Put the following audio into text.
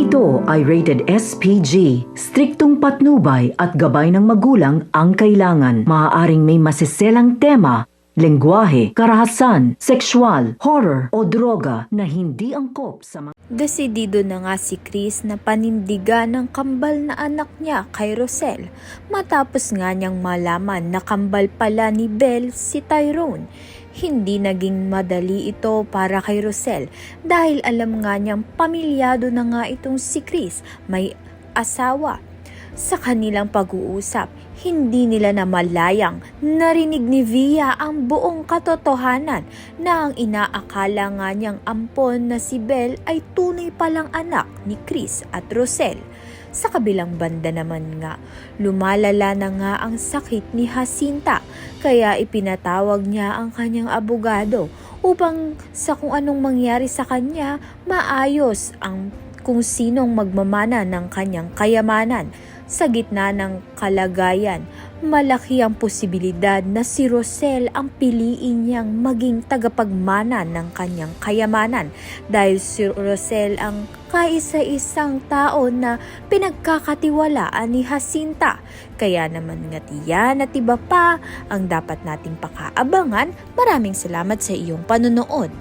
ito ay rated SPG. Striktong patnubay at gabay ng magulang ang kailangan. Maaaring may masiselang tema, lengguwahe, karahasan, sexual, horror o droga na hindi angkop sa mga... Desidido na nga si Chris na panindigan ng kambal na anak niya kay Rosel matapos nga niyang malaman na kambal pala ni Belle si Tyrone. Hindi naging madali ito para kay Rosel dahil alam nga niyang pamilyado na nga itong si Chris, may asawa. Sa kanilang pag-uusap, hindi nila namalayang narinig ni Via ang buong katotohanan na ang inaakala nga niyang ampon na si Belle ay tunay palang anak ni Chris at Rosel. Sa kabilang banda naman nga, lumalala na nga ang sakit ni Jacinta kaya ipinatawag niya ang kanyang abogado upang sa kung anong mangyari sa kanya, maayos ang kung sinong magmamana ng kanyang kayamanan. Sa gitna ng kalagayan, malaki ang posibilidad na si Rosel ang piliin niyang maging tagapagmana ng kanyang kayamanan dahil si Rosel ang kaisa-isang tao na pinagkakatiwalaan ni Jacinta. Kaya naman nga tiyan at iba pa ang dapat nating pakaabangan. Maraming salamat sa iyong panonood.